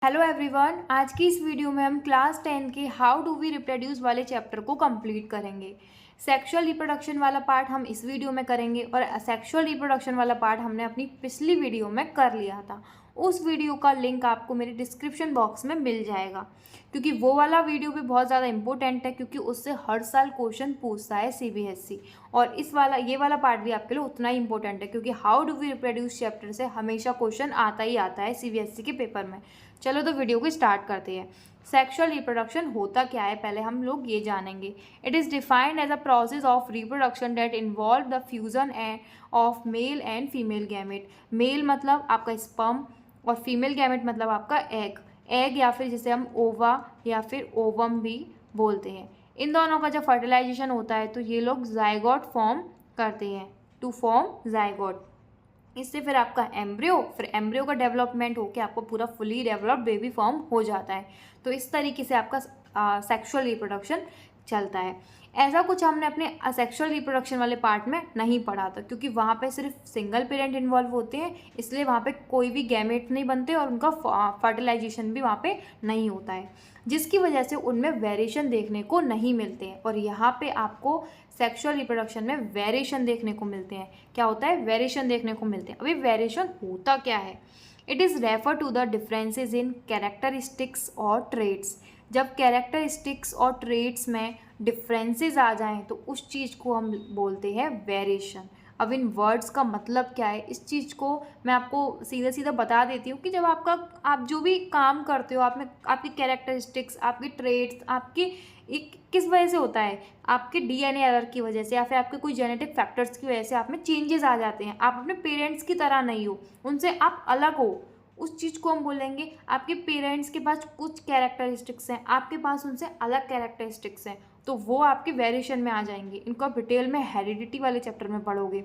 Hello everyone, आज की इस वीडियो में हम क्लास 10 के हाउ डू वी रिप्रोड्यूस वाले चैप्टर को कंप्लीट करेंगे। सेक्सुअल रिप्रोडक्शन वाला पार्ट हम इस वीडियो में करेंगे और सेक्सुअल रिप्रोडक्शन वाला पार्ट हमने अपनी पिछली वीडियो में कर लिया था। उस वीडियो का लिंक आपको मेरे डिस्क्रिप्शन बॉक्स में मिल जाएगा, क्योंकि वो वाला वीडियो भी बहुत ज़्यादा इंपॉर्टेंट है, क्योंकि उससे हर साल क्वेश्चन पूछता है सीबीएसई। और ये वाला पार्ट भी आपके लिए उतना ही इंपॉर्टेंट है, क्योंकि how do we reproduce chapter से हमेशा क्वेश्चन आता ही आता है सीबीएसई के पेपर में। चलो तो वीडियो को स्टार्ट करते हैं। सेक्सुअल रिप्रोडक्शन होता क्या है, पहले हम लोग ये जानेंगे। It is defined as a process of reproduction that involve the fusion of male and female gamete. Male मतलब आपका स्पर्म और फीमेल गैमेट मतलब आपका एग या फिर जिसे हम ओवा या फिर ओवम भी बोलते हैं। इन दोनों का जब फर्टिलाइजेशन होता है तो ये लोग जाइगोट फॉर्म करते हैं, टू फॉर्म जाइगोट। इससे फिर आपका एम्ब्रियो का डेवलपमेंट होकर आपको पूरा फुली डेवलप्ड बेबी फॉर्म हो जाता है। तो इस तरीके से आपका सेक्सुअल रिप्रोडक्शन चलता है। ऐसा कुछ हमने अपने सेक्सुअल रिप्रोडक्शन वाले पार्ट में नहीं पढ़ा था, क्योंकि वहाँ पे सिर्फ सिंगल पेरेंट इन्वॉल्व होते हैं, इसलिए वहाँ पे कोई भी गैमेट नहीं बनते और उनका फर्टिलाइजेशन भी वहाँ पे नहीं होता है, जिसकी वजह से उनमें वेरिएशन देखने को नहीं मिलते हैं। और यहाँ पे आपको सेक्सुअल रिप्रोडक्शन में वेरिएशन देखने को मिलते हैं। क्या होता है? वेरिएशन देखने को मिलते हैं। अभी वेरिएशन होता क्या है? It is refer to the differences in characteristics और ट्रेड्स। जब कैरेक्टरिस्टिक्स और ट्रेड्स में डिफरेंसेस आ जाएं तो उस चीज़ को हम बोलते हैं वेरिएशन। अब इन वर्ड्स का मतलब क्या है, इस चीज़ को मैं आपको सीधा सीधा बता देती हूँ कि जब आप जो भी काम करते हो, आप में आपकी कैरेक्टरिस्टिक्स, आपकी ट्रेड्स, आपकी किस वजह से होता है, आपके डीएनए एरर की वजह से या फिर आपके कोई जेनेटिक फैक्टर्स की वजह से आप में चेंजेस आ जाते हैं। आप अपने पेरेंट्स की तरह नहीं हो, उनसे आप अलग हो। उस चीज़ को हम बोलेंगे आपके पेरेंट्स के पास कुछ कैरेक्टरिस्टिक्स हैं, आपके पास उनसे अलग कैरेक्टरिस्टिक्स हैं, तो वो आपके वेरिएशन में आ जाएंगे। इनको आप डिटेल में हेरिडिटी वाले चैप्टर में पढ़ोगे।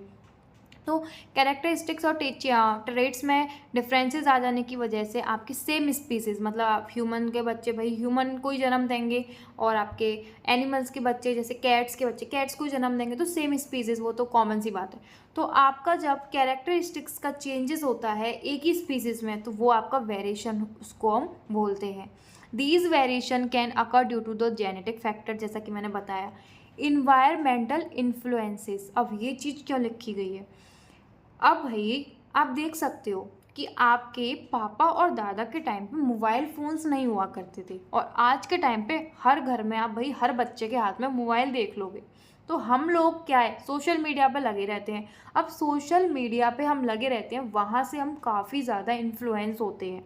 तो कैरेक्टरिस्टिक्स और ट्रेट्स में डिफरेंसेस आ जाने की वजह से आपकी सेम स्पीसीज़, मतलब आप ह्यूमन के बच्चे भाई ह्यूमन को ही जन्म देंगे, और आपके एनिमल्स के बच्चे जैसे कैट्स के बच्चे कैट्स को जन्म देंगे, तो सेम स्पीसीज़, वो तो कॉमन सी बात है। तो आपका जब कैरेक्टरिस्टिक्स का चेंजेस होता है एक ही स्पीसीज़ में, तो वो आपका वेरिएशन उसको हम बोलते हैं। These variation can occur due to the genetic factor, जैसा कि मैंने बताया। इन्वायरमेंटल इन्फ्लुएंसेस, अब ये चीज़ क्यों लिखी गई है? अब भाई आप देख सकते हो कि आपके पापा और दादा के टाइम पे मोबाइल फ़ोन्स नहीं हुआ करते थे, और आज के टाइम पे हर घर में आप भाई हर बच्चे के हाथ में मोबाइल देख लोगे। तो हम लोग क्या है, सोशल मीडिया पे लगे रहते हैं। अब सोशल मीडिया पे हम लगे रहते हैं, वहाँ से हम काफ़ी ज़्यादा इन्फ्लुएंस होते हैं।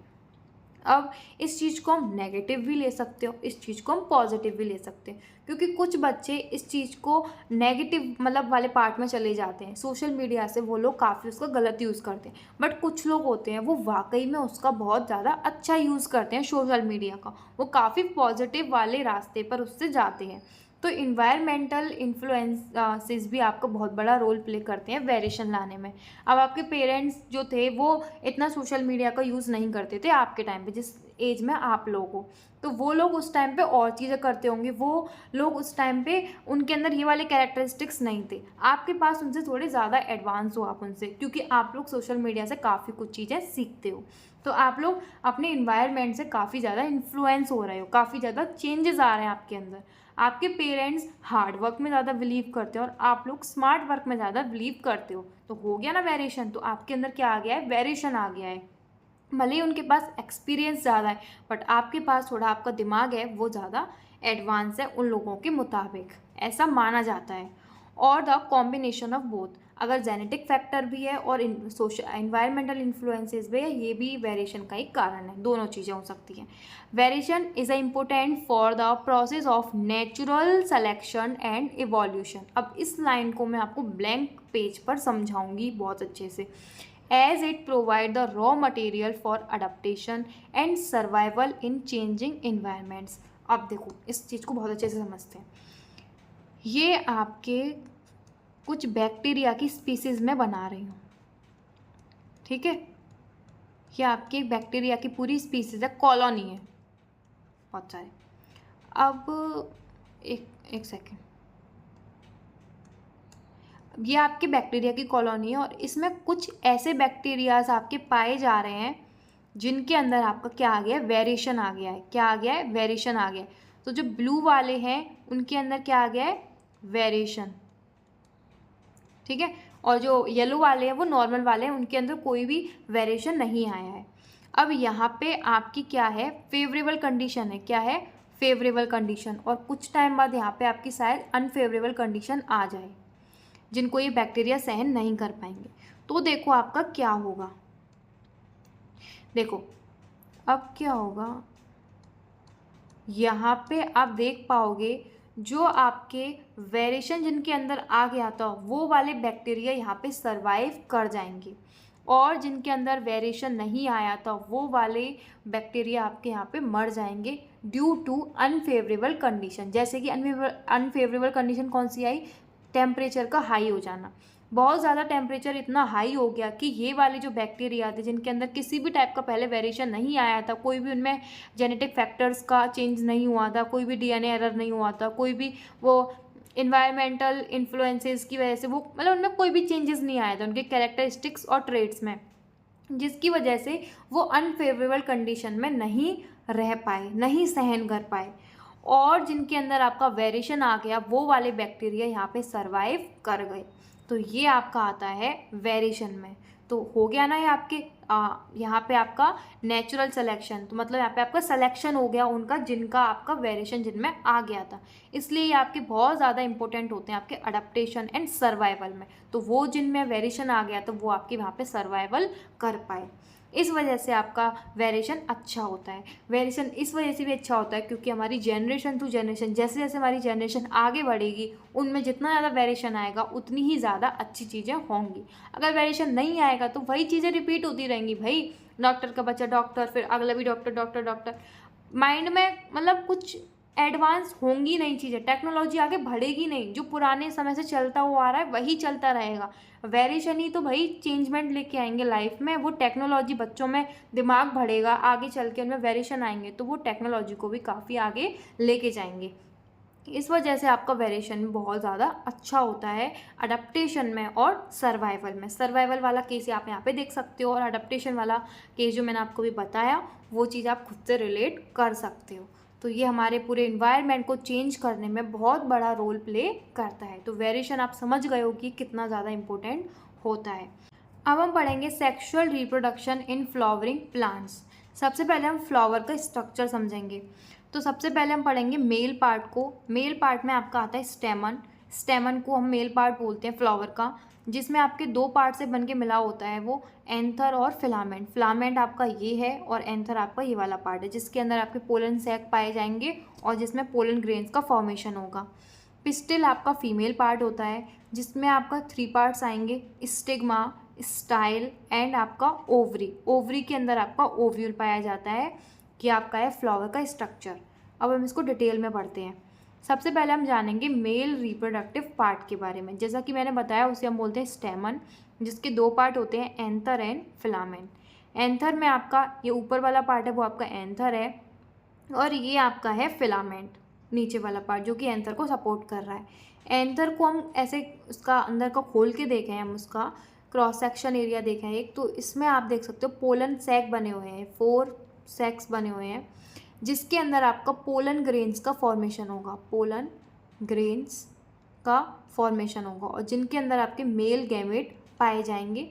अब इस चीज़ को हम नेगेटिव भी ले सकते हो, इस चीज़ को हम पॉजिटिव भी ले सकते हैं, क्योंकि कुछ बच्चे इस चीज़ को नेगेटिव मतलब वाले पार्ट में चले जाते हैं। सोशल मीडिया से वो लोग काफ़ी उसका गलत यूज़ करते हैं, बट कुछ लोग होते हैं वो वाकई में उसका बहुत ज़्यादा अच्छा यूज़ करते हैं सोशल मीडिया का, वो काफ़ी पॉजिटिव वाले रास्ते पर उससे जाते हैं। तो इन्वायरमेंटल इन्फ्लुएंसेस भी आपका बहुत बड़ा रोल प्ले करते हैं वेरिएशन लाने में। अब आपके पेरेंट्स जो थे वो इतना सोशल मीडिया का यूज़ नहीं करते थे आपके टाइम पे, जिस एज में आप लोग हो, तो वो लोग उस टाइम पे और चीज़ें करते होंगे। वो लोग उस टाइम पे उनके अंदर ये वाले कैरेक्टरिस्टिक्स नहीं थे। आपके पास उनसे थोड़े ज़्यादा एडवांस हो आप उनसे, क्योंकि आप लोग सोशल मीडिया से काफ़ी कुछ चीज़ें सीखते हो। तो आप लोग अपने इन्वायरमेंट से काफ़ी ज़्यादा इन्फ्लुएंस हो रहे हो, काफ़ी ज़्यादा चेंजेस आ रहे हैं आपके अंदर। आपके पेरेंट्स हार्ड वर्क में ज़्यादा बिलीव करते हो और आप लोग स्मार्ट वर्क में ज़्यादा बिलीव करते हो, तो हो गया ना वेरिएशन। तो आपके अंदर क्या आ गया है? वेरिएशन आ गया है। भले ही उनके पास एक्सपीरियंस ज़्यादा है, बट आपके पास थोड़ा आपका दिमाग है वो ज़्यादा एडवांस है उन लोगों के मुताबिक, ऐसा माना जाता है। और द कॉम्बिनेशन ऑफ बोथ, अगर जेनेटिक फैक्टर भी है और सोशल एनवायरमेंटल इन्फ्लुएंसेस भी है, ये भी वेरिएशन का एक कारण है। दोनों चीज़ें हो सकती हैं। Variation is a important for the process of natural selection and evolution. अब इस लाइन को मैं आपको ब्लैंक पेज पर समझाऊंगी बहुत अच्छे से। as it provide the raw material for adaptation and survival in changing environments। अब देखो इस चीज़ को बहुत अच्छे से समझते हैं। ये आपके कुछ बैक्टीरिया की स्पीसीज़ में बना रही हूँ, ठीक है? ये आपकी बैक्टीरिया की पूरी स्पीसीज़ है, कॉलोनी है बहुत सारे। अब एक सेकेंड, ये आपके बैक्टीरिया की कॉलोनी है और इसमें कुछ ऐसे बैक्टीरियाज आपके पाए जा रहे हैं जिनके अंदर आपका क्या आ गया है, वेरिएशन आ गया है। क्या आ गया है, वेरिएशन आ गया है। तो जो ब्लू वाले हैं उनके अंदर क्या आ गया है, वेरिएशन, ठीक है। और जो येलो वाले हैं वो नॉर्मल वाले हैं, उनके अंदर कोई भी वेरिएशन नहीं आया है। अब यहाँ पे आपकी क्या है, फेवरेबल कंडीशन है। क्या है, फेवरेबल कंडीशन। और कुछ टाइम बाद यहाँ पे आपकी शायद अनफेवरेबल कंडीशन आ जाए, जिनको ये बैक्टीरिया सहन नहीं कर पाएंगे। तो देखो आपका क्या होगा, देखो अब क्या होगा, यहाँ पे आप देख पाओगे जो आपके वेरिएशन जिनके अंदर आ गया था वो वाले बैक्टीरिया यहाँ पे सरवाइव कर जाएंगे, और जिनके अंदर वेरिएशन नहीं आया था वो वाले बैक्टीरिया आपके यहाँ पे मर जाएंगे ड्यू टू अनफेवरेबल कंडीशन। जैसे कि अनफेवरेबल कंडीशन कौन सी आई, टेम्परेचर का हाई हो जाना। बहुत ज़्यादा टेम्परेचर इतना हाई हो गया कि ये वाले जो बैक्टीरिया थे जिनके अंदर किसी भी टाइप का पहले वेरिएशन नहीं आया था, कोई भी उनमें जेनेटिक फैक्टर्स का चेंज नहीं हुआ था, कोई भी डीएनए एरर नहीं हुआ था, कोई भी वो इन्वायरमेंटल इन्फ्लुएंसेस की वजह से वो मतलब उनमें कोई भी चेंजेस नहीं आया था उनके कैरेक्टरिस्टिक्स और ट्रेड्स में, जिसकी वजह से वो अनफेवरेबल कंडीशन में नहीं रह पाए, नहीं सहन कर पाए, और जिनके अंदर आपका वेरिएशन आ गया वो वाले बैक्टीरिया यहाँ पे सरवाइव कर गए। तो ये आपका आता है वेरिएशन में। तो हो गया ना ये आपके यहाँ पे आपका नेचुरल सिलेक्शन, तो मतलब यहाँ पे आपका सिलेक्शन हो गया उनका जिनका आपका वेरिएशन जिनमें आ गया था। इसलिए ये आपके बहुत ज़्यादा इंपॉर्टेंट होते हैं आपके अडेप्टेशन एंड सर्वाइवल में। तो वो जिनमें वेरिएशन आ गया तो वो आपके वहाँ पे सर्वाइवल कर पाए, इस वजह से आपका वेरिएशन अच्छा होता है। वेरिएशन इस वजह से भी अच्छा होता है क्योंकि हमारी जनरेशन टू जनरेशन, जैसे जैसे हमारी जनरेशन आगे बढ़ेगी उनमें जितना ज़्यादा वेरिएशन आएगा उतनी ही ज़्यादा अच्छी चीज़ें होंगी। अगर वेरिएशन नहीं आएगा तो वही चीज़ें रिपीट होती रहेंगी भाई, डॉक्टर का बच्चा डॉक्टर, फिर अगला भी डॉक्टर डॉक्टर डॉक्टर, माइंड में मतलब कुछ एडवांस होंगी नहीं चीज़ें, टेक्नोलॉजी आगे बढ़ेगी नहीं, जो पुराने समय से चलता हुआ आ रहा है वही चलता रहेगा। वेरिएशन ही तो भाई चेंजमेंट लेके आएंगे लाइफ में, वो टेक्नोलॉजी बच्चों में दिमाग बढ़ेगा, आगे चल के उनमें वेरिएशन आएंगे तो वो टेक्नोलॉजी को भी काफ़ी आगे लेके जाएंगे। इस वजह से आपका वेरिएशन बहुत ज़्यादा अच्छा होता है अडेप्टेशन में और सर्वाइवल में। सर्वाइवल वाला केस आप यहाँ पे देख सकते हो, और अडेप्टेशन वाला केस जो मैंने आपको भी बताया वो चीज़ आप खुद से रिलेट कर सकते हो। तो ये हमारे पूरे इन्वायरमेंट को चेंज करने में बहुत बड़ा रोल प्ले करता है। तो वेरिएशन आप समझ गए हो कि कितना ज़्यादा इम्पोर्टेंट होता है। अब हम पढ़ेंगे sexual reproduction in flowering plants. सबसे पहले हम फ्लावर का स्ट्रक्चर समझेंगे। तो सबसे पहले हम पढ़ेंगे मेल पार्ट को। मेल पार्ट में आपका आता है स्टेमन। स्टेमन को हम मेल पार्ट बोलते हैं फ्लावर का, जिसमें आपके दो पार्ट से बन के मिला होता है वो एंथर और फिलामेंट। फिलामेंट आपका ये है और एंथर आपका ये वाला पार्ट है, जिसके अंदर आपके पोलन सैक पाए जाएंगे और जिसमें पोलन ग्रेन्स का फॉर्मेशन होगा। पिस्टिल आपका फीमेल पार्ट होता है, जिसमें आपका 3 पार्ट्स आएंगे, स्टिग्मा, स्टाइल एंड आपका ओवरी। ओवरी के अंदर आपका ओव्यूल पाया जाता है। कि आपका है फ्लावर का स्ट्रक्चर। अब हम इसको डिटेल में पढ़ते हैं। सबसे पहले हम जानेंगे मेल रिप्रोडक्टिव पार्ट के बारे में। जैसा कि मैंने बताया उसे हम बोलते हैं स्टेमन, जिसके 2 पार्ट होते हैं, एंथर एंड फिलामेंट। एंथर में आपका ये ऊपर वाला पार्ट है वो आपका एंथर है, और ये आपका है फिलामेंट, नीचे वाला पार्ट जो कि एंथर को सपोर्ट कर रहा है। एंथर को हम ऐसे उसका अंदर का खोल के देखें, हम उसका क्रॉस सेक्शन एरिया देखें एक, तो इसमें आप देख सकते हो पोलन सैक बने हुए हैं, 4 सैक्स बने हुए हैं, जिसके अंदर आपका पोलन ग्रेन्स का फॉर्मेशन होगा। पोलन ग्रेन्स का फॉर्मेशन होगा, और जिनके अंदर आपके मेल गैमेट पाए जाएंगे।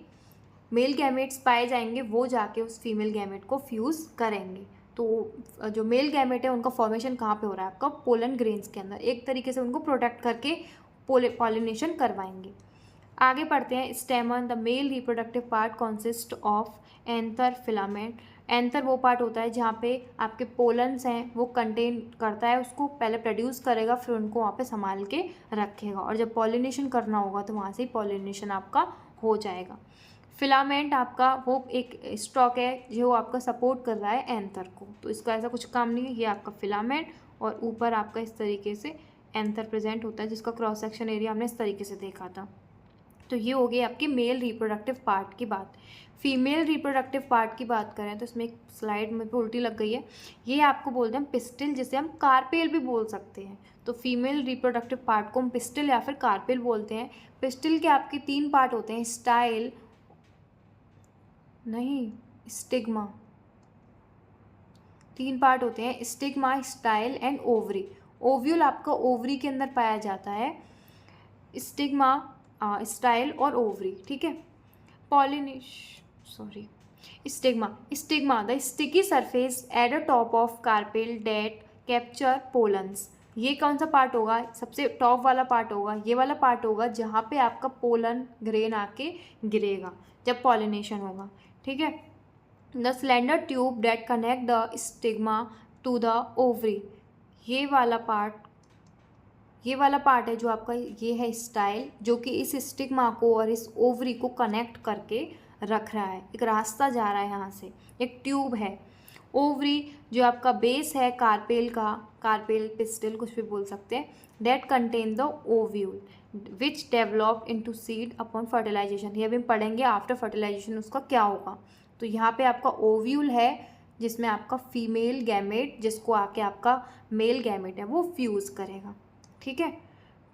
मेल गैमेट्स पाए जाएंगे वो जाके उस फीमेल गैमेट को फ्यूज़ करेंगे। तो जो मेल गैमेट है उनका फॉर्मेशन कहाँ पे हो रहा है, आपका पोलन ग्रेन्स के अंदर। एक तरीके से उनको प्रोटेक्ट करके पॉलिनेशन करवाएंगे। आगे पढ़ते हैं। स्टेमन, the male reproductive part consist of anther, filament. Anther वो पार्ट होता है जहाँ पे आपके पोलन्स हैं वो कंटेन करता है, उसको पहले प्रोड्यूस करेगा, फिर उनको वहाँ पे संभाल के रखेगा, और जब पॉलिनेशन करना होगा तो वहाँ से ही पॉलिनेशन आपका हो जाएगा। फिलामेंट आपका वो एक स्टॉक है जो आपका सपोर्ट कर रहा है एंथर को, तो इसका ऐसा कुछ काम नहीं है। ये आपका फिलामेंट, और ऊपर आपका इस तरीके से एंथर प्रेजेंट होता है, जिसका क्रॉस सेक्शन एरिया हमने इस तरीके से देखा था। तो ये हो गई आपकी मेल रिप्रोडक्टिव पार्ट की बात। फीमेल रिप्रोडक्टिव पार्ट की बात करें तो इसमें एक स्लाइड में उल्टी लग गई है। ये आपको बोलते हैं पिस्टिल, जिसे हम कार्पेल भी बोल सकते हैं। तो फीमेल रिप्रोडक्टिव पार्ट को हम पिस्टिल या फिर कार्पेल बोलते हैं। पिस्टिल के आपके 3 पार्ट होते हैं, स्टाइल नहीं, स्टिग्मा। 3 पार्ट होते हैं, stigma, style and ovary. Ovule आपका ओवरी के अंदर पाया जाता है, स्टिग्मा, स्टाइल और ओवरी, ठीक है। Stigma the sticky surface at the top of carpel that capture pollens. ये कौन सा पार्ट होगा, सबसे टॉप वाला पार्ट होगा, ये वाला पार्ट होगा जहाँ पे आपका पोलन ग्रेन आके गिरेगा जब पॉलिनेशन होगा, ठीक है। The slender tube that connect the stigma to the ovary. ये वाला पार्ट है जो आपका, ये है स्टाइल, जो कि इस स्टिग्मा को और इस ओवरी को कनेक्ट करके रख रहा है, एक रास्ता जा रहा है यहाँ से, एक ट्यूब है। ओवरी जो आपका बेस है कार्पेल का, कार्पेल पिस्टल कुछ भी बोल सकते हैं, that contain the ovule which develop into seed upon fertilisation. ये भी पढ़ेंगे आफ्टर फर्टिलाइजेशन उसका क्या होगा। तो यहाँ पे आपका ओव्यूल है जिसमें आपका फीमेल गैमेट, जिसको आके आपका मेल गैमेट है वो फ्यूज़ करेगा, ठीक है।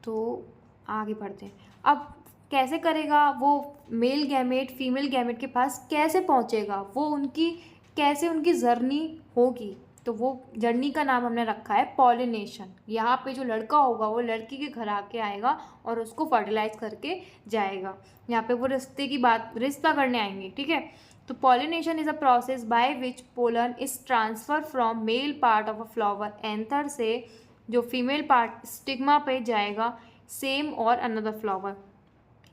तो आगे बढ़ते हैं। अब कैसे करेगा वो, मेल गैमेट फीमेल गैमेट के पास कैसे पहुंचेगा, वो उनकी कैसे उनकी जर्नी होगी, तो वो जर्नी का नाम हमने रखा है पॉलिनेशन। यहाँ पे जो लड़का होगा वो लड़की के घर आके आएगा और उसको फर्टिलाइज करके जाएगा। यहाँ पे वो रिश्ता करने आएंगे, ठीक है। तो pollination is a process by which pollen is transfer from male part of a flower anther से जो फीमेल पार्ट स्टिग्मा पे जाएगा, सेम और अनदर फ्लावर।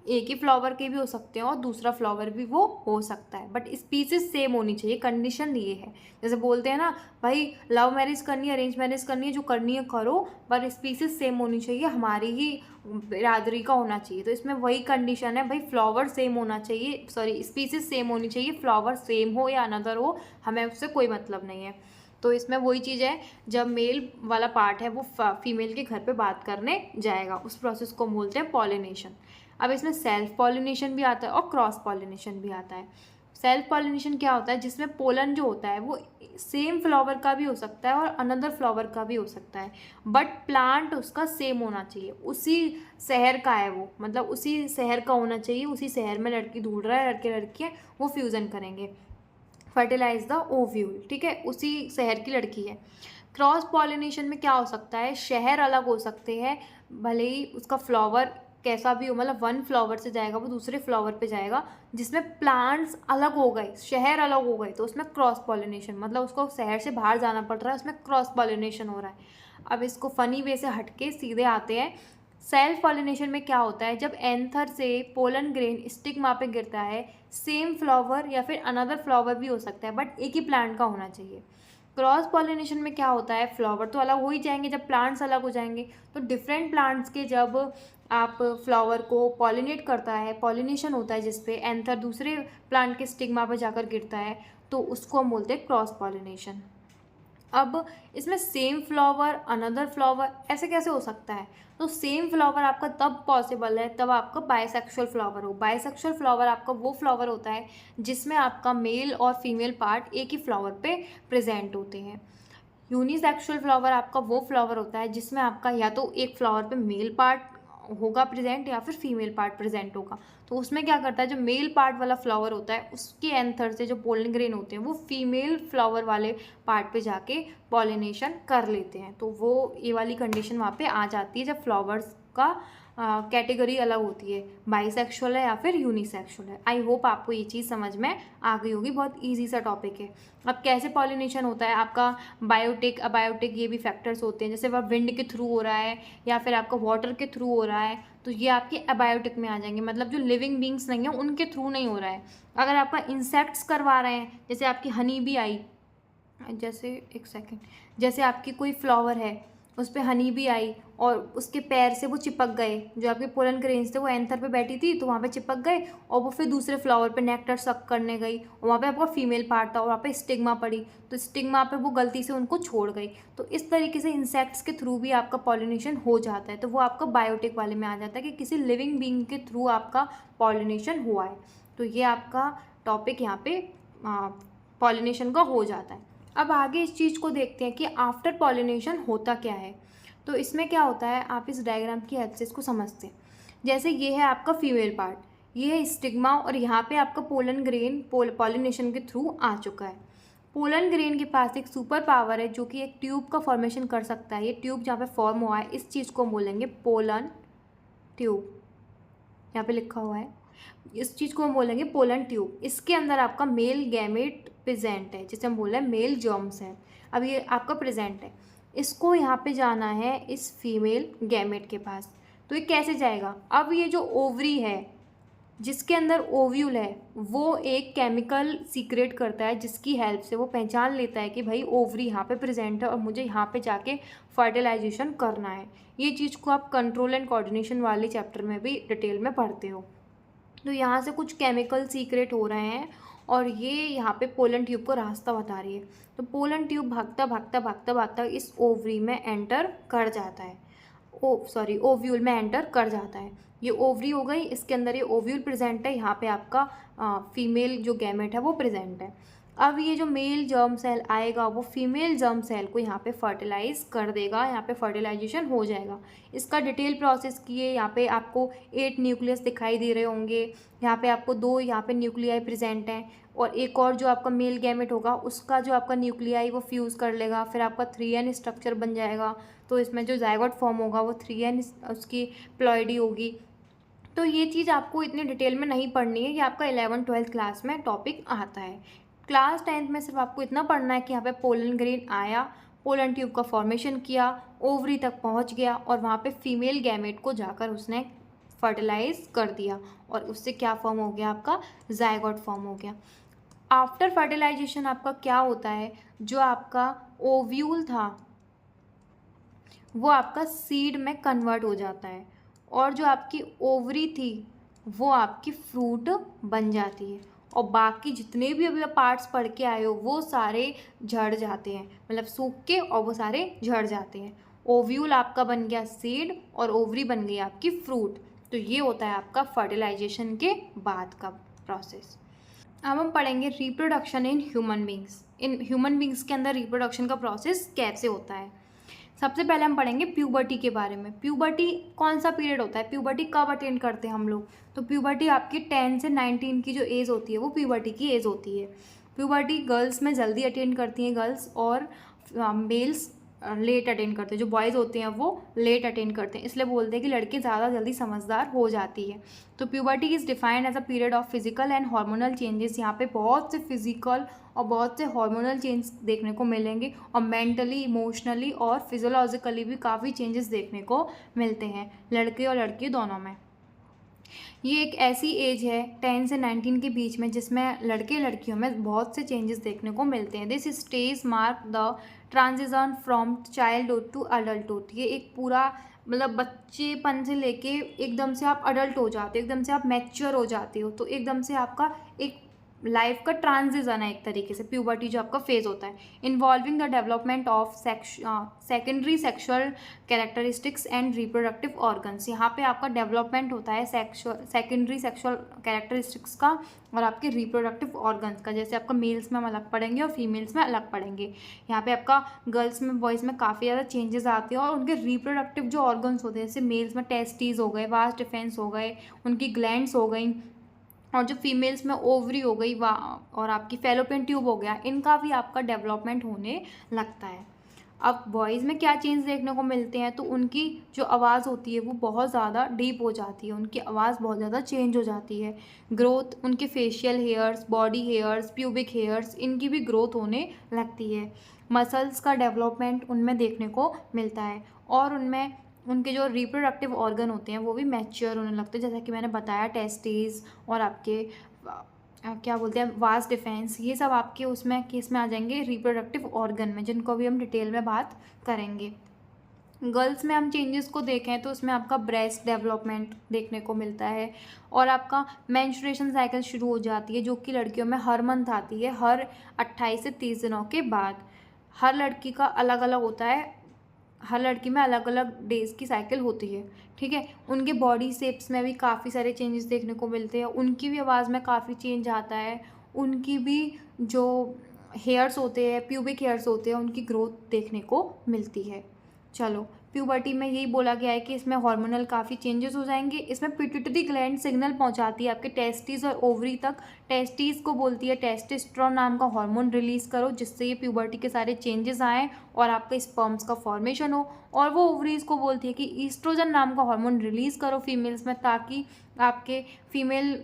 एक ही फ्लावर के भी हो सकते हैं और दूसरा फ्लावर भी वो हो सकता है, बट स्पीसीज सेम होनी चाहिए, कंडीशन ये है। जैसे बोलते हैं ना भाई लव मैरिज करनी है, अरेंज मैरिज करनी है, जो करनी है करो, पर स्पीसीज सेम होनी चाहिए, हमारी ही बिरादरी का होना चाहिए। तो इसमें वही कंडीशन है भाई, फ्लावर सेम होना चाहिए, स्पीसीज सेम होनी चाहिए, फ्लावर सेम हो या अनदर हो, हमें उससे कोई मतलब नहीं है। तो इसमें वही चीज़ है, जब मेल वाला पार्ट है वो फीमेल के घर पे बात करने जाएगा, उस प्रोसेस को बोलते हैं पॉलिनेशन। अब इसमें सेल्फ पॉलिनेशन भी आता है और क्रॉस पॉलिनेशन भी आता है। सेल्फ पॉलिनेशन क्या होता है, जिसमें पोलन जो होता है वो सेम फ्लावर का भी हो सकता है और अनदर फ्लावर का भी हो सकता है, बट प्लांट उसका सेम होना चाहिए, उसी शहर का है वो, मतलब उसी शहर का होना चाहिए, उसी शहर में लड़की ढूंढ रहा है, लड़के लड़कियाँ वो फ्यूज़न करेंगे, फर्टिलाइज द ओव्यूल, ठीक है, उसी शहर की लड़की है। क्रॉस पॉलिनेशन में क्या हो सकता है, शहर अलग हो सकते हैं, भले ही उसका फ्लावर कैसा भी हो, मतलब वन फ्लावर से जाएगा वो दूसरे फ्लावर पे जाएगा, जिसमें प्लांट्स अलग हो गए, शहर अलग हो गए, तो उसमें क्रॉस पॉलिनेशन, मतलब उसको शहर से बाहर जाना पड़ रहा है, उसमें क्रॉस पॉलिनेशन हो रहा है। अब इसको फनी वे से हटके सीधे आते हैं। सेल्फ पॉलिनेशन में क्या होता है, जब एंथर से पोलन ग्रेन स्टिग्मा पे गिरता है, सेम फ्लावर या फिर अनदर फ्लावर भी हो सकता है, बट एक ही प्लांट का होना चाहिए। क्रॉस पॉलिनेशन में क्या होता है, फ्लावर तो अलग हो ही जाएंगे जब प्लांट्स अलग हो जाएंगे, तो डिफरेंट प्लांट्स के जब आप फ्लावर को पॉलिनेट करता है, पॉलिनेशन होता है जिसपे एंथर दूसरे प्लांट के स्टिग्मा पर जाकर गिरता है, तो उसको हम बोलते हैं क्रॉस पॉलिनेशन। अब इसमें सेम फ्लावर अनदर फ्लावर ऐसे कैसे हो सकता है, तो सेम फ्लावर आपका तब पॉसिबल है तब आपका बाइसेक्सुअल फ्लावर हो। बाइसेक्सुअल फ्लावर आपका वो फ्लावर होता है जिसमें आपका मेल और फीमेल पार्ट एक ही फ्लावर पे प्रेजेंट होते हैं। यूनिसेक्सुअल फ्लावर आपका वो फ्लावर होता है जिसमें आपका या तो एक फ्लावर पे मेल पार्ट होगा प्रेजेंट या फिर फीमेल पार्ट प्रेजेंट होगा। तो उसमें क्या करता है, जो मेल पार्ट वाला फ्लावर होता है उसके एंथर से जो पोलन ग्रेन होते हैं वो फीमेल फ्लावर वाले पार्ट पे जाके पॉलिनेशन कर लेते हैं। तो वो ये वाली कंडीशन वहाँ पे आ जाती है जब फ्लावर्स का कैटेगरी अलग होती है, बाइसेक्सुअल है या फिर यूनिसेक्सुअल है। आई होप आपको ये चीज़ समझ में आ गई होगी, बहुत ईजी सा टॉपिक है। अब कैसे पॉलिनेशन होता है आपका, बायोटिक अबायोटिक ये भी फैक्टर्स होते हैं, जैसे वह विंड के थ्रू हो रहा है या फिर आपका वाटर के थ्रू हो रहा है, तो ये आपके अबायोटिक में आ जाएंगे, मतलब जो लिविंग बींग्स नहीं है उनके थ्रू नहीं हो रहा है। अगर आपका इंसेक्ट्स करवा रहे हैं, जैसे आपकी हनी भी आई, जैसे आपकी कोई फ्लावर है उस पर हनी भी आई और उसके पैर से वो चिपक गए, जो आपके पोलन ग्रेन्स थे वो एंथर पे बैठी थी तो वहाँ पे चिपक गए और वो फिर दूसरे फ्लावर पे नेक्टर सक करने गई और वहाँ पे आपका फीमेल पार्ट था और वहाँ पे स्टिग्मा पड़ी, तो स्टिग्मा पे वो गलती से उनको छोड़ गई। तो इस तरीके से इंसेक्ट्स के थ्रू भी आपका पॉलिनेशन हो जाता है, तो वो आपका बायोटिक वाले में आ जाता है कि किसी लिविंग बींग के थ्रू आपका पॉलिनेशन हुआ है। तो ये आपका टॉपिक यहाँ पे पॉलिनेशन का हो जाता है। अब आगे इस चीज़ को देखते हैं कि आफ्टर पॉलिनेशन होता क्या है। तो इसमें क्या होता है, आप इस डायग्राम की हेल्प से इसको समझते हैं। जैसे ये है आपका फीमेल पार्ट, ये है स्टिग्मा और यहाँ पे आपका पोलन ग्रेन पॉलिनेशन के थ्रू आ चुका है। पोलन ग्रेन के पास एक सुपर पावर है जो कि एक ट्यूब का फॉर्मेशन कर सकता है। ये ट्यूब जहाँ पे फॉर्म हुआ है इस चीज़ को बोलेंगे पोलन ट्यूब, यहाँ पे लिखा हुआ है। इस चीज़ को हम बोलेंगे पोलन ट्यूब। इसके अंदर आपका मेल गैमेट प्रेजेंट है, जिसे हम बोल रहे हैं मेल जर्म्स है। अब ये आपका प्रेजेंट है, इसको यहाँ पे जाना है इस फीमेल गैमेट के पास। तो ये कैसे जाएगा? अब ये जो ओवरी है जिसके अंदर ओव्यूल है वो एक केमिकल सीक्रेट करता है जिसकी हेल्प से वो पहचान लेता है कि भाई ओवरी यहाँ पे प्रेजेंट है और मुझे यहाँ पे जाके फर्टिलाइजेशन करना है। ये चीज़ को आप कंट्रोल एंड कोऑर्डिनेशन वाले चैप्टर में भी डिटेल में पढ़ते हो। तो यहाँ से कुछ केमिकल सीक्रेट हो रहे हैं और ये यहाँ पे पोलन ट्यूब को रास्ता बता रही है। तो पोलन ट्यूब भागता भागता भागता भागता इस ओवरी में एंटर कर जाता है, ओव्यूल में एंटर कर जाता है। ये ओवरी हो गई, इसके अंदर ये ओव्यूल प्रेजेंट है, यहाँ पे आपका फीमेल जो गैमेट है वो प्रेजेंट है। अब ये जो मेल जर्म सेल आएगा वो फीमेल जर्म सेल को यहाँ पे फर्टिलाइज कर देगा, यहाँ पे फर्टिलाइजेशन हो जाएगा। इसका डिटेल प्रोसेस किए, यहाँ पे आपको 8 न्यूक्लियस दिखाई दे रहे होंगे, यहाँ पे आपको 2 यहाँ पे न्यूक्लियाई प्रेजेंट हैं और एक और जो आपका मेल गैमेट होगा उसका जो आपका न्यूक्लियाई वो फ्यूज़ कर लेगा, फिर आपका 3n स्ट्रक्चर बन जाएगा। तो इसमें जो जायगोट फॉर्म होगा वो 3n उसकी प्लॉइडी होगी। तो ये चीज़ आपको इतनी डिटेल में नहीं पढ़नी है, ये आपका 11th-12th क्लास में टॉपिक आता है। क्लास 10th में सिर्फ आपको इतना पढ़ना है कि यहाँ पे पोलन ग्रेन आया, पोलन ट्यूब का फॉर्मेशन किया, ओवरी तक पहुँच गया और वहाँ पे फीमेल गैमेट को जाकर उसने फर्टिलाइज कर दिया और उससे क्या फॉर्म हो गया? आपका जायगोट फॉर्म हो गया। आफ्टर फर्टिलाइजेशन आपका क्या होता है? जो आपका ओव्यूल था वो आपका सीड में कन्वर्ट हो जाता है और जो आपकी ओवरी थी वो आपकी फ्रूट बन जाती है और बाकी जितने भी अभी पार्ट्स पढ़ के आए हो वो सारे झड़ जाते हैं, मतलब सूख के और वो सारे झड़ जाते हैं। ओव्यूल आपका बन गया सीड और ओवरी बन गई आपकी फ्रूट। तो ये होता है आपका फर्टिलाइजेशन के बाद का प्रोसेस। अब हम पढ़ेंगे reproduction in human beings. In human beings के अंदर रिप्रोडक्शन का प्रोसेस कैसे होता है। सबसे पहले हम पढ़ेंगे प्यूबर्टी के बारे में। प्यूबर्टी कौन सा पीरियड होता है? प्यूबर्टी कब अटेंड करते हैं हम लोग? तो प्यूबर्टी आपकी 10 से 19 की जो एज होती है वो प्यूबर्टी की एज होती है। प्यूबर्टी गर्ल्स में जल्दी अटेंड करती हैं गर्ल्स, और मेल्स लेट अटेंड करते हैं। जो बॉयज़ होते हैं वो लेट अटेंड करते हैं, इसलिए बोलते हैं कि लड़के ज़्यादा जल्दी समझदार हो जाती है। तो puberty is defined as a period of physical and hormonal changes. यहाँ पे बहुत से फिजिकल और बहुत से हार्मोनल चेंज देखने को मिलेंगे और मेंटली, इमोशनली और फिजियोलॉजिकली भी काफ़ी चेंजेस देखने को मिलते हैं लड़के और लड़की दोनों में। ये एक ऐसी एज है 10 से 19 के बीच में जिसमें लड़के लड़कियों में बहुत से चेंजेस देखने को मिलते हैं। This stage mark the transition from childhood to adulthood. ये एक पूरा मतलब बच्चेपन से लेके एकदम से आप अडल्ट हो जाते हो, एकदम से आप मैच्योर हो जाते हो, तो एकदम से आपका एक लाइफ का ट्रांजिशन है एक तरीके से, प्यूबर्टी जो आपका फेज होता है। Involving the development of secondary sexual characteristics and reproductive organs. यहाँ पे आपका डेवलपमेंट होता है सेकेंडरी सेक्सुअल कैरेक्टरिस्टिक्स का और आपके रिप्रोडक्टिव ऑर्गन्स का। जैसे आपका मेल्स में हम अलग पढ़ेंगे और फीमेल्स में अलग पढ़ेंगे। यहाँ पे आपका गर्ल्स में, बॉयज़ में काफ़ी ज़्यादा चेंजेस आते हैं और उनके रिप्रोडक्टिव जो ऑर्गन्स होते हैं, जैसे मेल्स में टेस्टिस हो गए, वास डिफेंस हो गए, उनकी ग्लैंड्स हो गई, और जो फीमेल्स में ओवरी हो गई और आपकी फैलोपियन ट्यूब हो गया, इनका भी आपका डेवलपमेंट होने लगता है। अब बॉयज़ में क्या चेंज देखने को मिलते हैं? तो उनकी जो आवाज़ होती है वो बहुत ज़्यादा डीप हो जाती है, उनकी आवाज़ बहुत ज़्यादा चेंज हो जाती है। ग्रोथ, उनके facial hairs, body hairs, pubic hairs, इनकी भी ग्रोथ होने लगती है। मसल्स का डेवलपमेंट उनमें देखने को मिलता है और उनमें उनके जो रिप्रोडक्टिव ऑर्गन होते हैं वो भी मैच्योर होने लगते हैं। जैसा कि मैंने बताया, टेस्टिस और आपके क्या बोलते हैं वास डिफेंस, ये सब आपके उसमें केस में आ जाएंगे रिप्रोडक्टिव ऑर्गन में, जिनको भी हम डिटेल में बात करेंगे। गर्ल्स में हम चेंजेस को देखें तो उसमें आपका ब्रेस्ट डेवलपमेंट देखने को मिलता है और आपका मेंस्ट्रुएशन साइकिल शुरू हो जाती है, जो कि लड़कियों में हर मंथ आती है, हर 28 से 30 दिनों के बाद। हर लड़की का अलग अलग होता है, हर लड़की में अलग अलग डेज़ की साइकिल होती है, ठीक है। उनके बॉडी शेप्स में भी काफ़ी सारे चेंजेस देखने को मिलते हैं, उनकी भी आवाज़ में काफ़ी चेंज आता है, उनकी भी जो हेयर्स होते हैं, प्यूबिक हेयर्स होते हैं, उनकी ग्रोथ देखने को मिलती है। चलो प्यूबर्टी में यही बोला गया है कि इसमें हार्मोनल काफ़ी चेंजेस हो जाएंगे। इसमें पिट्यूटरी ग्लैंड सिग्नल पहुंचाती है आपके टेस्टिस और ओवरी तक। टेस्टिस को बोलती है टेस्टोस्टेरोन नाम का हार्मोन रिलीज करो, जिससे ये प्यूबर्टी के सारे चेंजेस आएँ और आपके स्पर्म्स का फॉर्मेशन हो। और वो ओवरीज को बोलती है कि ईस्ट्रोजन नाम का हार्मोन रिलीज करो फीमेल्स में, ताकि आपके फीमेल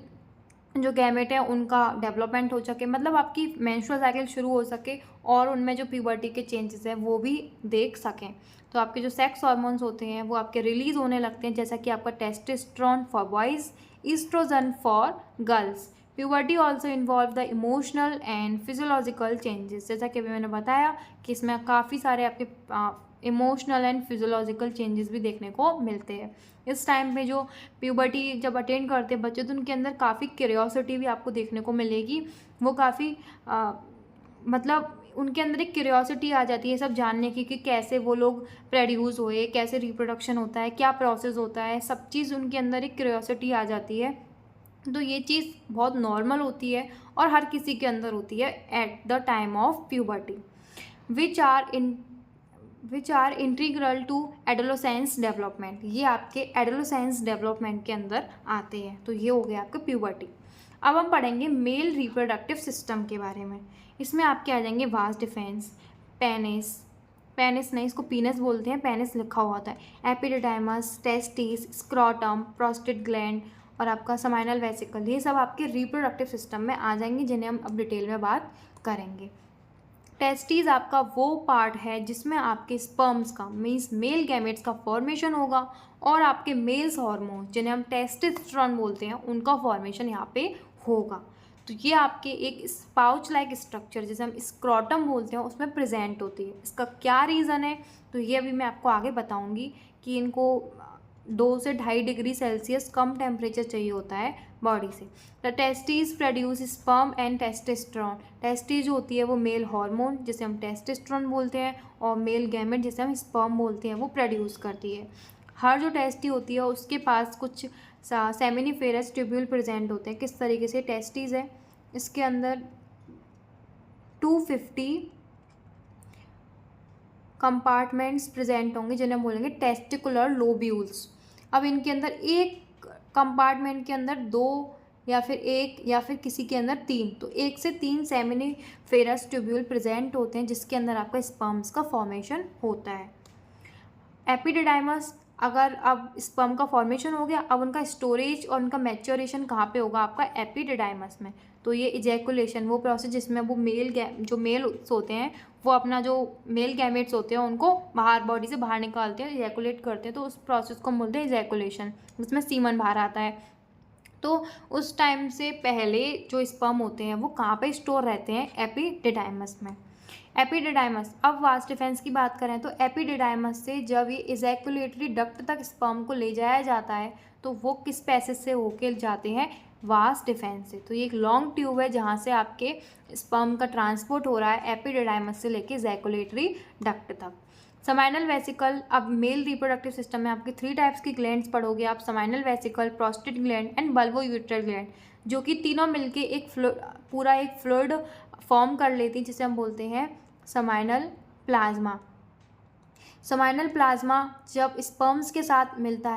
जो गैमेट है उनका डेवलपमेंट हो सके, मतलब आपकी मेंस्ट्रुअल साइकिल शुरू हो सके और उनमें जो प्यूबर्टी के चेंजेस हैं वो भी देख सकें। तो आपके जो सेक्स हार्मोन्स होते हैं वो आपके रिलीज होने लगते हैं, जैसा कि आपका testosterone for boys, oestrogen for girls. Puberty also involve the emotional and physiological changes, जैसा कि अभी मैंने बताया कि इसमें काफ़ी सारे आपके इमोशनल एंड फिजियोलॉजिकल चेंजेस भी देखने को मिलते हैं। इस टाइम पे जो प्यूबर्टी जब अटेंड करते हैं बच्चे, तो उनके अंदर काफ़ी क्यूरियोसिटी भी आपको देखने को मिलेगी। वो काफ़ी मतलब उनके अंदर एक क्यूरियोसिटी आ जाती है सब जानने की कि कैसे वो लोग प्रोड्यूस हुए, कैसे रिप्रोडक्शन होता है, क्या प्रोसेस होता है, सब चीज़ उनके अंदर एक क्यूरियोसिटी आ जाती है। तो ये चीज़ बहुत नॉर्मल होती है और हर किसी के अंदर होती है at the time of puberty, which are integral to adolescence development. ये आपके एडोलेसेंस डेवलपमेंट के अंदर आते हैं। तो ये हो गया आपका प्यूबर्टी। अब हम पढ़ेंगे मेल रिप्रोडक्टिव सिस्टम के बारे में। इसमें आपके आ जाएंगे वास डिफेंस, पेनिस नहीं, इसको पीनस बोलते हैं, पेनिस लिखा हुआ होता है, epididymis, testis, scrotum, prostate gland और आपका समाइनल वेसिकल। ये सब आपके रिप्रोडक्टिव सिस्टम में आ जाएंगे, जिन्हें हम अब डिटेल में बात करेंगे। टेस्टिस आपका वो पार्ट है जिसमें आपके स्पर्म्स का मीन्स मेल गैमेट्स का फॉर्मेशन होगा और आपके मेल्स हार्मोन जिन्हें हम टेस्टोस्टेरोन बोलते हैं उनका फॉर्मेशन यहाँ पे होगा। तो ये आपके एक पाउच लाइक स्ट्रक्चर जिसे हम स्क्रोटम बोलते हैं उसमें प्रेजेंट होती है। इसका क्या रीज़न है तो ये अभी मैं आपको आगे बताऊंगी कि इनको 2 से 2.5 डिग्री सेल्सियस कम टेम्परेचर चाहिए होता है बॉडी से। The testis produce sperm and testosterone. Testis जो होती है वो मेल हार्मोन जिसे हम टेस्टोस्टेरोन बोलते हैं और मेल गैमेट जिसे हम स्पर्म बोलते हैं वो प्रोड्यूस करती है। हर जो टेस्टी होती है उसके पास कुछ सेमिनिफेरस ट्यूब्यूल प्रेजेंट होते हैं। किस तरीके से टेस्टिस है, इसके अंदर 250 कंपार्टमेंट्स प्रेजेंट होंगे जिन्हें बोलेंगे टेस्टिकुलर लोब्यूल्स। अब इनके अंदर एक कंपार्टमेंट के अंदर 2 या फिर 1 या फिर किसी के अंदर 3, तो 1 से 3 सेमिनिफेरस ट्यूब्यूल प्रेजेंट होते हैं जिसके अंदर आपका स्पर्म्स का फॉर्मेशन होता है। एपिडिडाइमस, अगर अब स्पर्म का फॉर्मेशन हो गया, अब उनका स्टोरेज और उनका मैच्योरेशन कहाँ पे होगा, आपका एपिडिडाइमस में। तो ये इजैकुलेशन वो प्रोसेस जिसमें वो जो मेल होते हैं वो अपना जो मेल गैमेट्स होते हैं उनको बाहर बॉडी से बाहर निकालते हैं, इजैकुलेट करते हैं, तो उस प्रोसेस को हम बोलते हैं इजैकुलेशन, जिसमें सीमन बाहर आता है। तो उस टाइम से पहले जो स्पर्म होते हैं वो कहाँ पे स्टोर रहते हैं, एपिडिडाइमस में। एपिडिडाइमस, अब वास डिफेंस की बात करें तो एपिडिडाइमस से जब ये इजैकुलेटरी डक्ट तक स्पर्म को ले जाया जाता है तो वो किस पैसेज से होके जाते हैं, वास डिफेंस से। तो ये एक लॉन्ग ट्यूब है जहाँ से आपके स्पर्म का ट्रांसपोर्ट हो रहा है एपिडिडाइमस से लेके इजैकुलेटरी डक्ट तक। समाइनल वेसिकल, अब मेल रिप्रोडक्टिव सिस्टम में आपके 3 टाइप्स की ग्लैंड्स पढ़ोगे आप, seminal vesicle, prostate gland and bulbourethral gland, जो कि तीनों मिलके एक पूरा एक फ्लूइड फॉर्म कर लेती है जिसे हम बोलते हैं समाइनल प्लाज्मा। समाइनल प्लाज्मा जब स्पर्म्स के साथ मिलता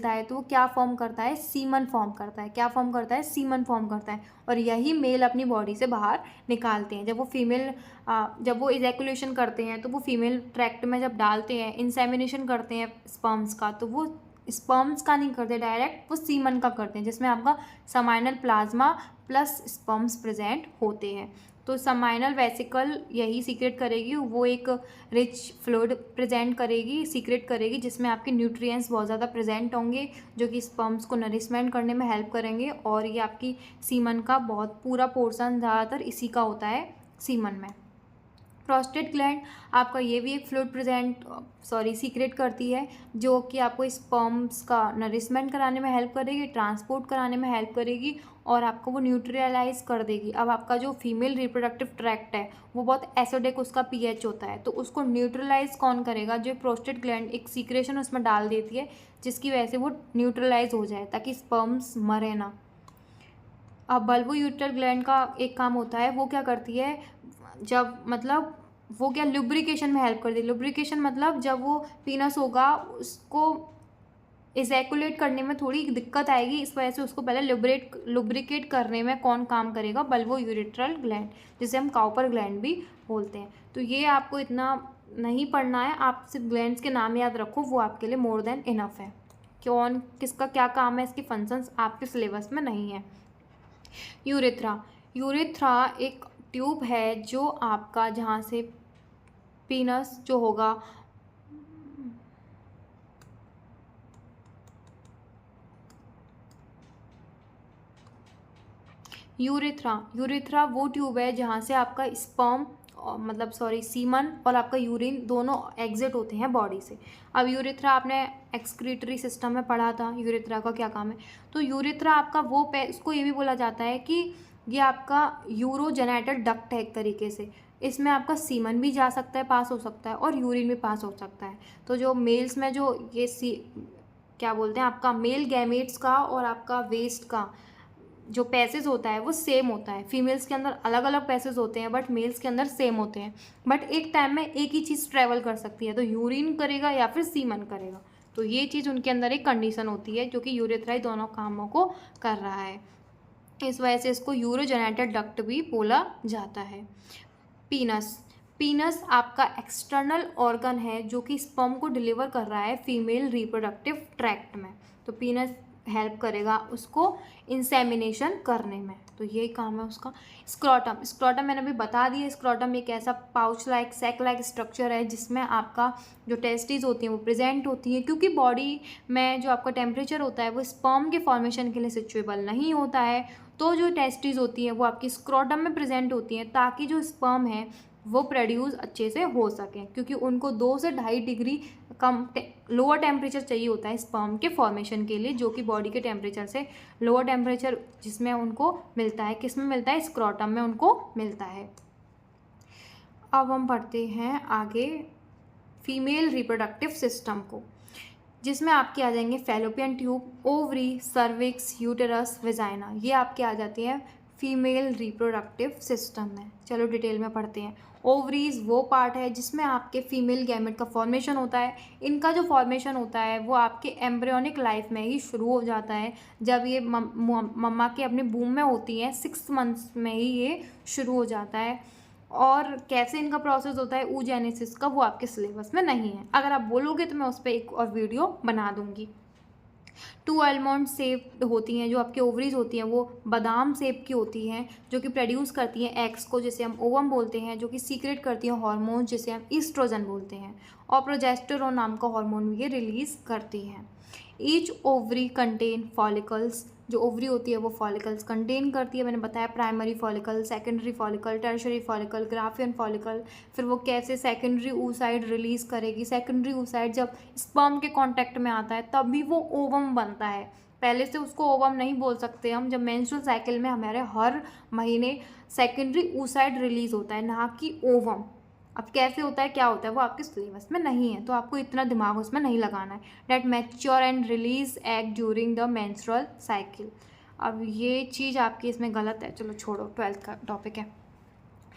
है तो वो क्या फॉर्म करता है, सीमन फॉर्म करता है। क्या फॉर्म करता है, सीमन फॉर्म करता है और यही मेल अपनी बॉडी से बाहर निकालते हैं। जब वो इजैकुलेशन करते हैं तो वो फीमेल ट्रैक्ट में जब डालते हैं, इंसेमिनेशन करते हैं स्पर्म्स का, तो वो स्पर्म्स का नहीं करते डायरेक्ट, वो सीमन का करते हैं जिसमें आपका seminal plasma plus sperms present होते हैं। तो समाइनल वेसिकल यही सीक्रेट करेगी, वो एक रिच फ्लूइड प्रेजेंट करेगी, सीक्रेट करेगी जिसमें आपके न्यूट्रिएंट्स बहुत ज़्यादा प्रेजेंट होंगे जो कि स्पर्म्स को नरिशमेंट करने में हेल्प करेंगे और ये आपकी सीमन का बहुत पूरा पोर्शन ज़्यादातर इसी का होता है सीमन में। प्रोस्टेट ग्लैंड आपका ये भी एक फ्लूइड सीक्रेट करती है जो कि आपको स्पर्म्स का नरिशमेंट कराने में हेल्प करेगी, ट्रांसपोर्ट कराने में हेल्प करेगी और आपको वो न्यूट्रलाइज कर देगी। अब आपका जो फीमेल रिप्रोडक्टिव ट्रैक्ट है वो बहुत एसिडिक उसका पीएच होता है, तो उसको न्यूट्रलाइज कौन करेगा, जो प्रोस्टेट ग्लैंड एक सीक्रेशन उसमें डाल देती है जिसकी वजह से वो न्यूट्रलाइज हो जाए ताकि स्पर्म्स मरे ना। अब बल्बोयूट्रल ग्लैंड का एक काम होता है, वो क्या करती है, जब मतलब वो क्या लुब्रिकेशन में हेल्प करती है। लुब्रिकेशन मतलब जब वो पीनस होगा उसको इजैकुलेट करने में थोड़ी दिक्कत आएगी, इस वजह से उसको पहले लुब्रिकेट करने में कौन काम करेगा, बल्बो यूरेथ्रल ग्लैंड, जिसे हम काउपर ग्लैंड भी बोलते हैं। तो ये आपको इतना नहीं पढ़ना है, आप सिर्फ ग्लैंड्स के नाम याद रखो, वो आपके लिए मोर देन इनफ है। कौन किसका क्या काम है, इसकी फंक्शंस आपके सिलेबस में नहीं है। यूरेथ्रा, यूरेथ्रा एक ट्यूब है जो आपका जहाँ से पीनस जो होगा यूरेथ्रा वो ट्यूब है जहाँ से आपका स्पर्म मतलब सीमन और आपका यूरिन दोनों एग्जिट होते हैं बॉडी से। अब यूरेथ्रा आपने एक्सक्रीटरी सिस्टम में पढ़ा था, यूरेथ्रा का क्या काम है। तो यूरेथ्रा आपका उसको ये भी बोला जाता है कि ये आपका यूरोजेनेटेड डक्ट है एक तरीके से। इसमें आपका सीमन भी जा सकता है, पास हो सकता है, और यूरिन भी पास हो सकता है। तो जो मेल्स में जो ये क्या बोलते हैं, आपका मेल गैमेट्स का और आपका वेस्ट का जो पैसेज होता है वो सेम होता है। फीमेल्स के अंदर अलग अलग पैसेज होते हैं बट मेल्स के अंदर सेम होते हैं। बट एक टाइम में एक ही चीज़ ट्रैवल कर सकती है, तो यूरिन करेगा या फिर सीमन करेगा। तो ये चीज़ उनके अंदर एक कंडीशन होती है, जो कि यूरेथ्रा दोनों कामों को कर रहा है। इस वजह से इसको यूरोजेनेटेड डक्ट भी बोला जाता है। पीनस आपका एक्सटर्नल ऑर्गन है जो कि स्पर्म को डिलीवर कर रहा है फीमेल रिप्रोडक्टिव ट्रैक्ट में। तो पीनस हेल्प करेगा उसको इंसेमिनेशन करने में, तो यही काम है उसका। स्क्रोटम मैंने अभी बता दिया। स्क्रोटम एक ऐसा pouch like sac like structure है जिसमें आपका जो टेस्टिस होती हैं वो प्रेजेंट होती हैं, क्योंकि बॉडी में जो आपका टेम्परेचर होता है वो स्पर्म के फॉर्मेशन के लिए सिचुएबल नहीं होता है। तो जो टेस्टिस होती हैं वो आपकी स्क्रोटम में प्रेजेंट होती हैं ताकि जो स्पर्म है वो प्रोड्यूस अच्छे से हो सके, क्योंकि उनको 2 से 2.5 डिग्री कम लोअर टेम्परेचर चाहिए होता है स्पर्म के फॉर्मेशन के लिए, जो कि बॉडी के टेम्परेचर से लोअर टेम्परेचर जिसमें उनको मिलता है, किस में मिलता है, स्क्रोटम में उनको मिलता है। अब हम पढ़ते हैं आगे फीमेल रिप्रोडक्टिव सिस्टम को, जिसमें आपके आ जाएंगे fallopian tube, ovary, cervix, uterus, vagina. ये आपके आ जाती हैं फीमेल रिप्रोडक्टिव सिस्टम में। चलो डिटेल में पढ़ते हैं। ओवरीज वो पार्ट है जिसमें आपके फीमेल गैमेट का फॉर्मेशन होता है। इनका जो फॉर्मेशन होता है वो आपके एम्ब्रियोनिक लाइफ में ही शुरू हो जाता है, जब ये मम्मा के अपने बूम में होती हैं 6 मंथ्स में ही ये शुरू हो जाता है। और कैसे इनका प्रोसेस होता है oogenesis का, वो आपके सिलेबस में नहीं है। अगर आप बोलोगे तो मैं उस पर एक और वीडियो बना दूंगी। 2 आलमंड शेप होती हैं जो आपके ओवरीज होती हैं, वो बादाम शेप की होती हैं, जो कि प्रोड्यूस करती हैं एग्स को, जिसे हम ओवम बोलते हैं, जो कि सीक्रेट करती हैं हार्मोन, जिसे हम ईस्ट्रोजन बोलते हैं, और प्रोजेस्टेरोन नाम का हार्मोन भी ये रिलीज करती हैं। ईच ओवरी कंटेन फॉलिकल्स, जो ओवरी होती है वो फॉलिकल्स कंटेन करती है। मैंने बताया primary follicle, secondary follicle, tertiary follicle, Graafian follicle. फिर वो कैसे सेकेंडरी oocyte रिलीज़ करेगी। सेकेंडरी oocyte जब स्पर्म के कांटेक्ट में आता है तभी वो ओवम बनता है, पहले से उसको ओवम नहीं बोल सकते हम। जब मेंस्ट्रुअल साइकिल में हमारे हर महीने सेकेंडरी oocyte रिलीज़ होता है, ना कि ओवम। अब कैसे होता है, क्या होता है, वो आपके सिलेबस में नहीं है, तो आपको इतना दिमाग उसमें नहीं लगाना है। That mature and release egg during the menstrual cycle. अब ये चीज़ आपकी इसमें गलत है, चलो छोड़ो, 12th का टॉपिक है।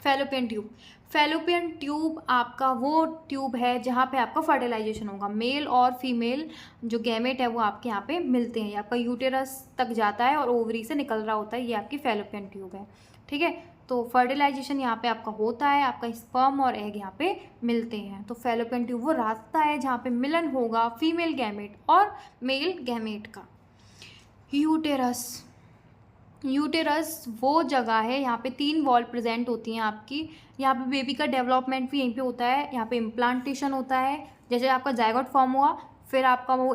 Fallopian tube. फैलोपियन ट्यूब आपका वो ट्यूब है जहाँ पे आपका फर्टिलाइजेशन होगा। मेल और फीमेल जो गैमेट है वो आपके यहाँ पे मिलते हैं, आपका यूटेरस तक जाता है और ओवरी से निकल रहा होता है, ये आपकी फैलोपियन ट्यूब है। ठीक है, तो फर्टिलाइजेशन यहाँ पे आपका होता है, आपका स्पर्म और एग यहाँ पे मिलते हैं। तो फैलोपियन ट्यूब वो रास्ता है जहाँ पे मिलन होगा फीमेल गैमेट और मेल गैमेट का। यूटेरस वो जगह है, यहाँ पे 3 वॉल प्रेजेंट होती हैं आपकी। यहाँ पे बेबी का डेवलपमेंट भी यहीं पे होता है, यहाँ पे इम्प्लांटेशन होता है। जैसे आपका जायगोट फॉर्म हुआ, फिर आपका वो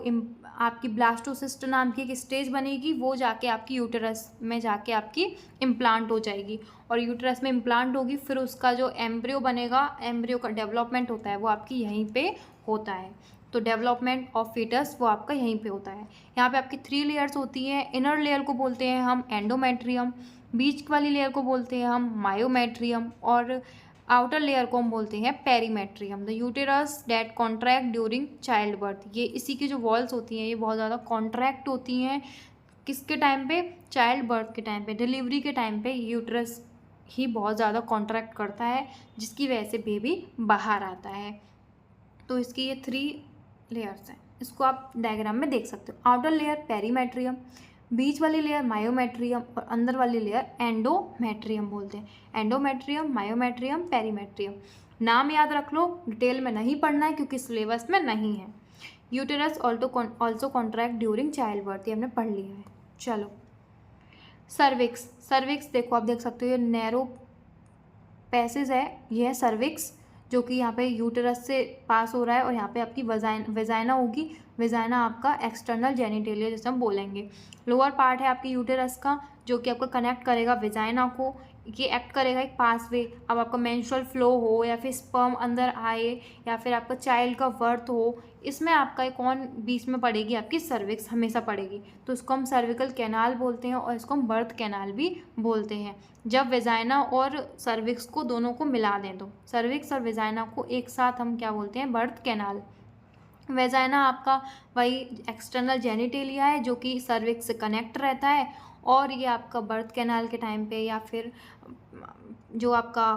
आपकी ब्लास्टोसिस्ट नाम की एक स्टेज बनेगी, वो जाके आपकी यूटेरस में जाके आपकी इम्प्लांट हो जाएगी, और यूटेरस में इम्प्लांट होगी। फिर उसका जो एम्ब्रियो बनेगा, एम्ब्रियो का डेवलपमेंट होता है वो आपकी यहीं पे होता है। तो डेवलपमेंट ऑफ फीटस वो आपका यहीं पे होता है। यहाँ पे आपकी 3 लेयर्स होती हैं। इनर लेयर को बोलते हैं हम एंडोमेट्रियम, बीच वाली लेयर को बोलते हैं हम मायोमेट्रियम, और आउटर लेयर को हम बोलते हैं perimetrium. The uterus that contract during child birth. ये इसी की जो वॉल्स होती हैं ये बहुत ज़्यादा कॉन्ट्रैक्ट होती हैं, किसके टाइम पे, चाइल्ड बर्थ के टाइम पे, डिलीवरी के टाइम पे यूटेरस ही बहुत ज़्यादा कॉन्ट्रैक्ट करता है, जिसकी वजह से बेबी बाहर आता है। तो इसकी ये 3 लेयर्स हैं, इसको आप डायग्राम में देख सकते हो। आउटर लेयर पेरीमेट्रियम, बीच वाली लेयर मायोमेट्रियम और अंदर वाली लेयर एंडोमेट्रियम बोलते हैं। Endometrium, myometrium, perimetrium. नाम याद रख लो, डिटेल में नहीं पढ़ना है क्योंकि सिलेबस में नहीं है। Uterus also contract during child birth, ये हमने पढ़ लिया है। चलो सर्विक्स, सर्विक्स देखो आप देख सकते हो ये नैरो पैसेज है, ये है सर्विक्स जो कि यहाँ पे यूटेरस से पास हो रहा है और यहाँ पे आपकी वेजाइना होगी। वेजाइना आपका एक्सटर्नल जेनिटेलिया जैसे हम बोलेंगे। लोअर पार्ट है आपकी यूटेरस का जो कि आपको कनेक्ट करेगा वेजाइना को, ये एक्ट करेगा एक पासवे। अब आपका मेंस्ट्रुअल फ्लो हो या फिर स्पर्म अंदर आए या फिर आपका चाइल्ड का बर्थ हो, इसमें आपका कौन बीच में पड़ेगी, आपकी सर्विक्स हमेशा पड़ेगी। तो इसको हम सर्विकल कैनाल बोलते हैं और इसको हम बर्थ कैनाल भी बोलते हैं। जब वेजाइना और सर्विक्स को दोनों को मिला दें तो सर्विक्स और वेजाइना को एक साथ हम क्या बोलते हैं, बर्थ कैनाल। वेजाइना आपका वही एक्सटर्नल जेनिटेलिया है जो कि सर्विक्स से कनेक्ट रहता है और ये आपका बर्थ कैनाल के टाइम पे या फिर जो आपका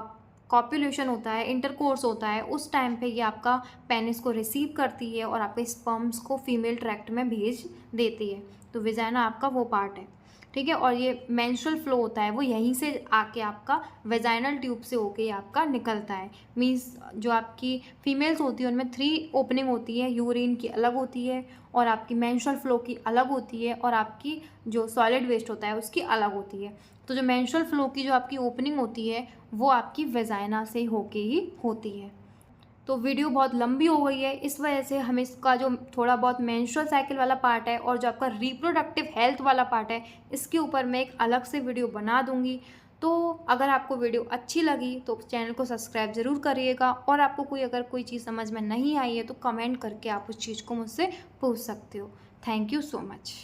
कॉपुलेशन होता है, इंटरकोर्स होता है, उस टाइम पे ये आपका पेनिस को रिसीव करती है और आपके स्पर्म्स को फीमेल ट्रैक्ट में भेज देती है। तो वेजाइना आपका वो पार्ट है, ठीक है। और ये मेंस्ट्रुअल फ्लो होता है वो यहीं से आके आपका वेजाइनल ट्यूब से होके आपका निकलता है। मीन्स जो आपकी फीमेल्स होती है उनमें 3 ओपनिंग होती है, यूरिन की अलग होती है और आपकी मेंस्ट्रुअल फ्लो की अलग होती है और आपकी जो सॉलिड वेस्ट होता है उसकी अलग होती है। तो जो मेंस्ट्रुअल फ्लो की जो आपकी ओपनिंग होती है वो आपकी वेजाइना से होके ही होती है। तो वीडियो बहुत लंबी हो गई है, इस वजह से हम इसका जो थोड़ा बहुत मेंस्ट्रुअल साइकिल वाला पार्ट है और जो आपका रिप्रोडक्टिव हेल्थ वाला पार्ट है इसके ऊपर मैं एक अलग से वीडियो बना दूंगी। तो अगर आपको वीडियो अच्छी लगी तो चैनल को सब्सक्राइब ज़रूर करिएगा और आपको अगर कोई चीज़ समझ में नहीं आई है तो कमेंट करके आप उस चीज़ को मुझसे पूछ सकते हो। Thank you so much.